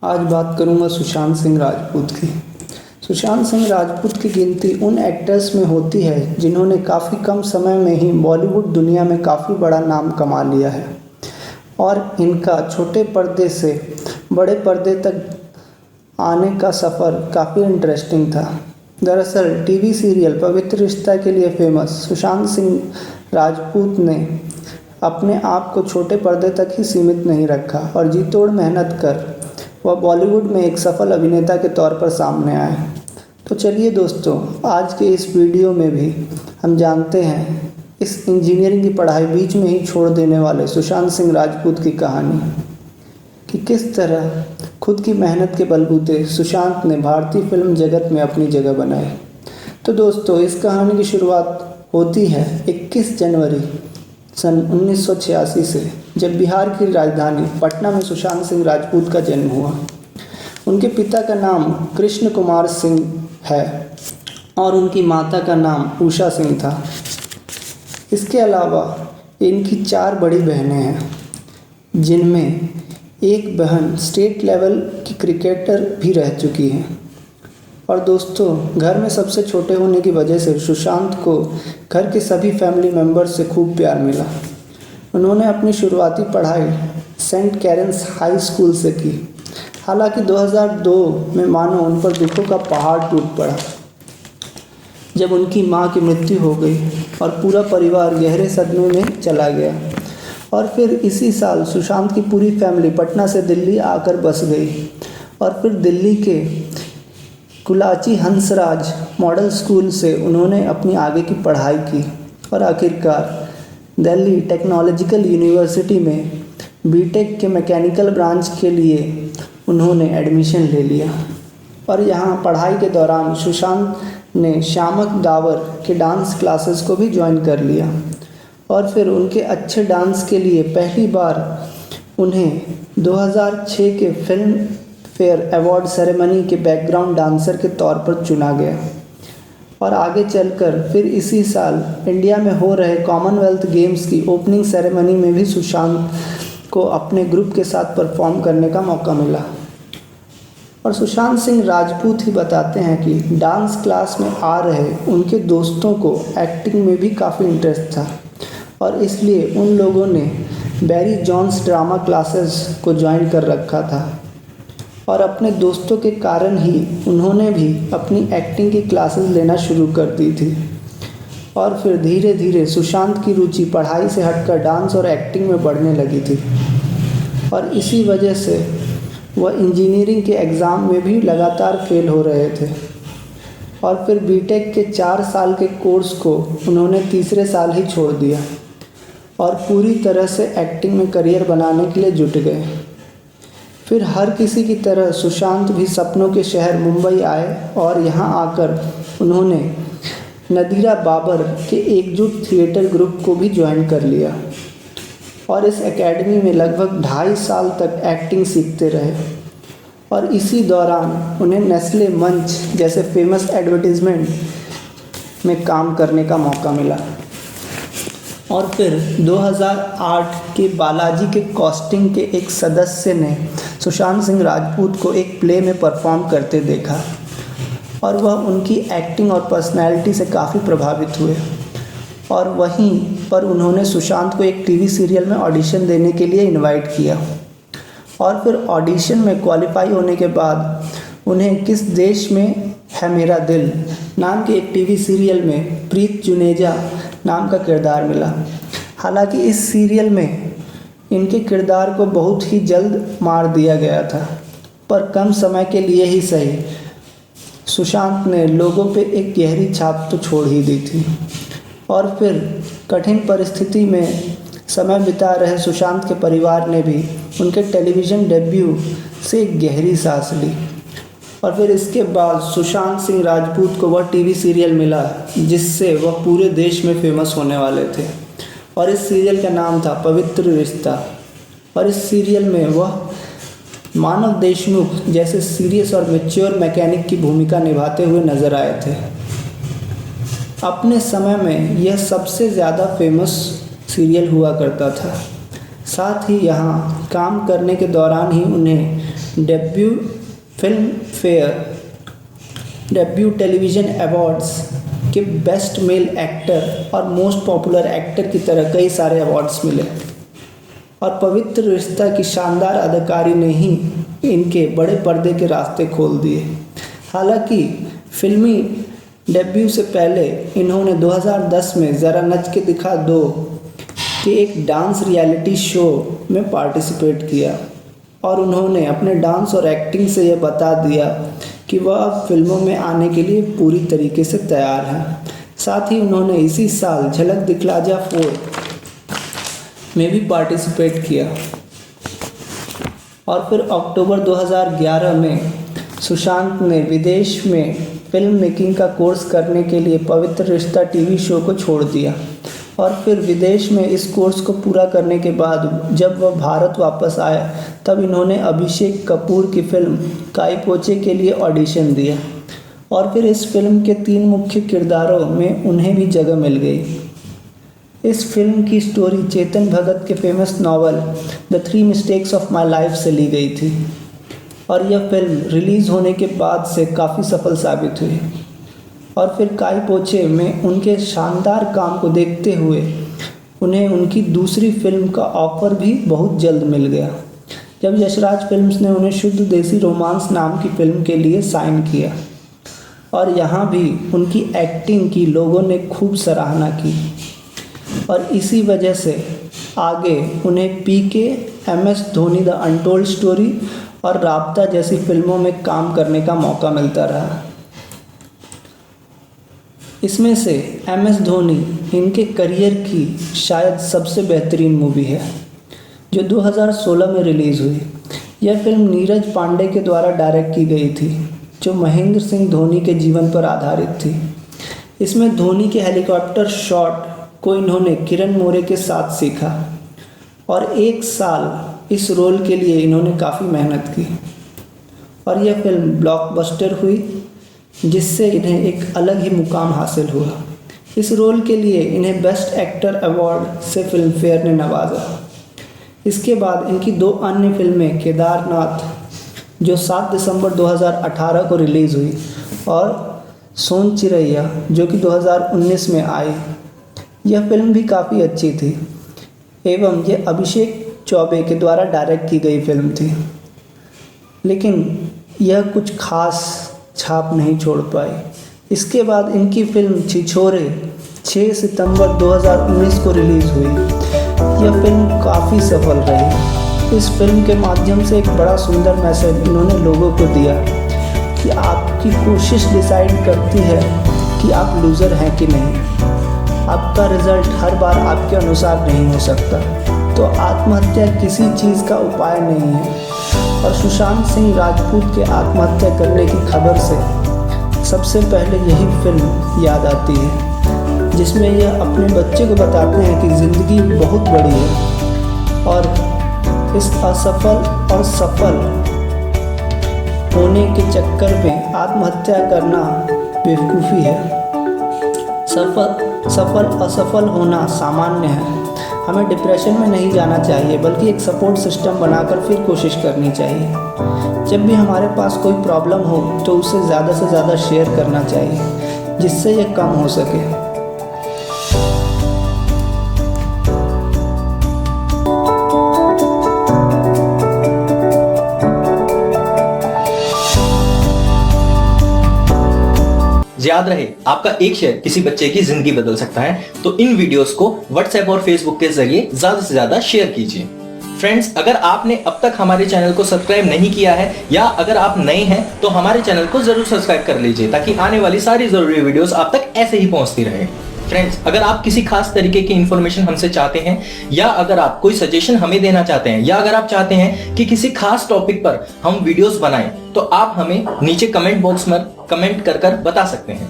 आज बात करूंगा सुशांत सिंह राजपूत की। सुशांत सिंह राजपूत की गिनती उन एक्टर्स में होती है जिन्होंने काफ़ी कम समय में ही बॉलीवुड दुनिया में काफ़ी बड़ा नाम कमा लिया है और इनका छोटे पर्दे से बड़े पर्दे तक आने का सफ़र काफ़ी इंटरेस्टिंग था। दरअसल टीवी सीरियल पवित्र रिश्ता के लिए फेमस सुशांत सिंह राजपूत ने अपने आप को छोटे पर्दे तक ही सीमित नहीं रखा और जी तोड़ मेहनत कर वह बॉलीवुड में एक सफल अभिनेता के तौर पर सामने आए। तो चलिए दोस्तों, आज के इस वीडियो में भी हम जानते हैं इस इंजीनियरिंग की पढ़ाई बीच में ही छोड़ देने वाले सुशांत सिंह राजपूत की कहानी कि किस तरह खुद की मेहनत के बलबूते सुशांत ने भारतीय फिल्म जगत में अपनी जगह बनाई। तो दोस्तों, इस कहानी की शुरुआत होती है 21 जनवरी सन 1986 से, जब बिहार की राजधानी पटना में सुशांत सिंह राजपूत का जन्म हुआ। उनके पिता का नाम कृष्ण कुमार सिंह है और उनकी माता का नाम उषा सिंह था। इसके अलावा इनकी 4 बड़ी बहनें हैं, जिनमें एक बहन स्टेट लेवल की क्रिकेटर भी रह चुकी है। और दोस्तों, घर में सबसे छोटे होने की वजह से सुशांत को घर के सभी फैमिली मेम्बर्स से खूब प्यार मिला। उन्होंने अपनी शुरुआती पढ़ाई सेंट कैरेंस हाई स्कूल से की। हालांकि 2002 में मानो उन पर दुखों का पहाड़ टूट पड़ा जब उनकी मां की मृत्यु हो गई और पूरा परिवार गहरे सदमे में चला गया। और फिर इसी साल सुशांत की पूरी फैमिली पटना से दिल्ली आकर बस गई और फिर दिल्ली के कुलाची हंसराज मॉडल स्कूल से उन्होंने अपनी आगे की पढ़ाई की और आखिरकार दिल्ली टेक्नोलॉजिकल यूनिवर्सिटी में बीटेक के मैकेनिकल ब्रांच के लिए उन्होंने एडमिशन ले लिया। और यहाँ पढ़ाई के दौरान सुशांत ने शामक दावर के डांस क्लासेस को भी ज्वाइन कर लिया और फिर उनके अच्छे डांस के लिए पहली बार उन्हें 2006 के फिल्म फेयर अवार्ड सेरेमनी के बैकग्राउंड डांसर के तौर पर चुना गया। और आगे चलकर फिर इसी साल इंडिया में हो रहे कॉमनवेल्थ गेम्स की ओपनिंग सेरेमनी में भी सुशांत को अपने ग्रुप के साथ परफॉर्म करने का मौका मिला। और सुशांत सिंह राजपूत ही बताते हैं कि डांस क्लास में आ रहे उनके दोस्तों को एक्टिंग में भी काफ़ी इंटरेस्ट था और इसलिए उन लोगों ने बैरी जॉन्स ड्रामा क्लासेस को ज्वाइन कर रखा था। और अपने दोस्तों के कारण ही उन्होंने भी अपनी एक्टिंग की क्लासेस लेना शुरू कर दी थी। और फिर धीरे धीरे सुशांत की रुचि पढ़ाई से हटकर डांस और एक्टिंग में बढ़ने लगी थी और इसी वजह से वह इंजीनियरिंग के एग्ज़ाम में भी लगातार फेल हो रहे थे। और फिर बीटेक के 4 साल के कोर्स को उन्होंने तीसरे साल ही छोड़ दिया और पूरी तरह से एक्टिंग में करियर बनाने के लिए जुट गए। फिर हर किसी की तरह सुशांत भी सपनों के शहर मुंबई आए और यहाँ आकर उन्होंने नदीरा बाबर के एकजुट थिएटर ग्रुप को भी ज्वाइन कर लिया और इस एकेडमी में लगभग 2.5 साल तक एक्टिंग सीखते रहे। और इसी दौरान उन्हें नेस्ले मंच जैसे फेमस एडवर्टीज़मेंट में काम करने का मौका मिला। और फिर 2008 के बालाजी के कास्टिंग के एक सदस्य ने सुशांत सिंह राजपूत को एक प्ले में परफॉर्म करते देखा और वह उनकी एक्टिंग और पर्सनैलिटी से काफ़ी प्रभावित हुए और वहीं पर उन्होंने सुशांत को एक टीवी सीरियल में ऑडिशन देने के लिए इनवाइट किया। और फिर ऑडिशन में क्वालिफाई होने के बाद उन्हें किस देश में है मेरा दिल नाम के एक टीवी सीरियल में प्रीत जुनेजा नाम का किरदार मिला। हालांकि इस सीरियल में इनके किरदार को बहुत ही जल्द मार दिया गया था, पर कम समय के लिए ही सही सुशांत ने लोगों पे एक गहरी छाप तो छोड़ ही दी थी। और फिर कठिन परिस्थिति में समय बिता रहे सुशांत के परिवार ने भी उनके टेलीविज़न डेब्यू से एक गहरी सांस ली। और फिर इसके बाद सुशांत सिंह राजपूत को वह टीवी सीरियल मिला जिससे वह पूरे देश में फेमस होने वाले थे और इस सीरियल का नाम था पवित्र रिश्ता। और इस सीरियल में वह मानव देशमुख जैसे सीरियस और मैच्योर मैकेनिक की भूमिका निभाते हुए नजर आए थे। अपने समय में यह सबसे ज़्यादा फेमस सीरियल हुआ करता था। साथ ही यहाँ काम करने के दौरान ही उन्हें debut film fair debut television awards के बेस्ट मेल एक्टर और मोस्ट पॉपुलर एक्टर की तरह कई सारे अवार्ड्स मिले और पवित्र रिश्ता की शानदार अदाकारी ने ही इनके बड़े पर्दे के रास्ते खोल दिए। हालांकि फिल्मी डेब्यू से पहले इन्होंने 2010 में ज़रा नच के दिखा दो के एक डांस रियलिटी शो में पार्टिसिपेट किया और उन्होंने अपने डांस और एक्टिंग से यह बता दिया कि वह अब फिल्मों में आने के लिए पूरी तरीके से तैयार हैं। साथ ही उन्होंने इसी साल झलक दिखला जा 4 में भी पार्टिसिपेट किया और फिर अक्टूबर 2011 में सुशांत ने विदेश में फिल्म मेकिंग का कोर्स करने के लिए पवित्र रिश्ता टीवी शो को छोड़ दिया और फिर विदेश में इस कोर्स को पूरा करने के बाद जब वह भारत वापस आया तब इन्होंने अभिषेक कपूर की फिल्म काई पोचे के लिए ऑडिशन दिया और फिर इस फिल्म के 3 मुख्य किरदारों में उन्हें भी जगह मिल गई। इस फिल्म की स्टोरी चेतन भगत के famous novel the 3 mistakes of my life से ली गई थी और यह फिल्म रिलीज़ होने के बाद से काफ़ी सफल साबित हुई और फिर काई पोचे में उनके शानदार काम को देखते हुए उन्हें उनकी दूसरी फिल्म का ऑफर भी बहुत जल्द मिल गया जब यशराज फिल्म्स ने उन्हें शुद्ध देसी रोमांस नाम की फिल्म के लिए साइन किया और यहाँ भी उनकी एक्टिंग की लोगों ने खूब सराहना की और इसी वजह से आगे उन्हें पीके, MS Dhoni the untold story और राब्ता जैसी फिल्मों में काम करने का मौका मिलता रहा। इसमें से MS धोनी इनके करियर की शायद सबसे बेहतरीन मूवी है जो 2016 में रिलीज़ हुई। यह फिल्म नीरज पांडे के द्वारा डायरेक्ट की गई थी जो महेंद्र सिंह धोनी के जीवन पर आधारित थी। इसमें धोनी के हेलीकॉप्टर शॉट को इन्होंने किरण मोरे के साथ सीखा और 1 साल इस रोल के लिए इन्होंने काफ़ी मेहनत की और यह फिल्म ब्लॉकबस्टर हुई जिससे इन्हें एक अलग ही मुकाम हासिल हुआ। इस रोल के लिए इन्हें बेस्ट एक्टर अवार्ड से फिल्म फेयर ने नवाजा। इसके बाद इनकी 2 अन्य फिल्में केदारनाथ जो 7 दिसंबर 2018 को रिलीज़ हुई और सोन चिरैया जो कि 2019 में आई। यह फिल्म भी काफ़ी अच्छी थी एवं यह अभिषेक चौबे के द्वारा डायरेक्ट की गई फिल्म थी लेकिन यह कुछ खास छाप नहीं छोड़ पाई। इसके बाद इनकी फिल्म छिछोरे 6 सितंबर 2019 को रिलीज़ हुई। यह फिल्म काफ़ी सफल रही। इस फिल्म के माध्यम से एक बड़ा सुंदर मैसेज इन्होंने लोगों को दिया कि आपकी कोशिश डिसाइड करती है कि आप लूज़र हैं कि नहीं। आपका रिज़ल्ट हर बार आपके अनुसार नहीं हो सकता, तो आत्महत्या किसी चीज़ का उपाय नहीं है। और सुशांत सिंह राजपूत के आत्महत्या करने की खबर से सबसे पहले यही फिल्म याद आती है जिसमें यह अपने बच्चे को बताते हैं कि ज़िंदगी बहुत बड़ी है और इस असफल और सफल होने के चक्कर में आत्महत्या करना बेवकूफ़ी है। सफल असफल होना सामान्य है। हमें डिप्रेशन में नहीं जाना चाहिए बल्कि एक सपोर्ट सिस्टम बनाकर फिर कोशिश करनी चाहिए। जब भी हमारे पास कोई प्रॉब्लम हो तो उसे ज़्यादा से ज़्यादा शेयर करना चाहिए जिससे यह कम हो सके। याद रहे, आपका एक शेयर किसी बच्चे की जिंदगी बदल सकता है, तो इन वीडियोस को व्हाट्सएप और फेसबुक के जरिए ज्यादा से ज्यादा शेयर कीजिए। फ्रेंड्स, अगर आपने अब तक हमारे चैनल को सब्सक्राइब नहीं किया है या अगर आप नए हैं तो हमारे चैनल को जरूर सब्सक्राइब कर लीजिए ताकि आने वाली सारी जरूरी वीडियोस आप तक ऐसे ही पहुंचती रहे। फ्रेंड्स, अगर आप किसी खास तरीके की इंफॉर्मेशन हमसे चाहते हैं या अगर आप कोई सजेशन हमें देना चाहते हैं या अगर आप चाहते हैं कि किसी खास टॉपिक पर हम वीडियोस बनाएं, तो आप हमें नीचे कमेंट बॉक्स में कमेंट कर बता सकते हैं।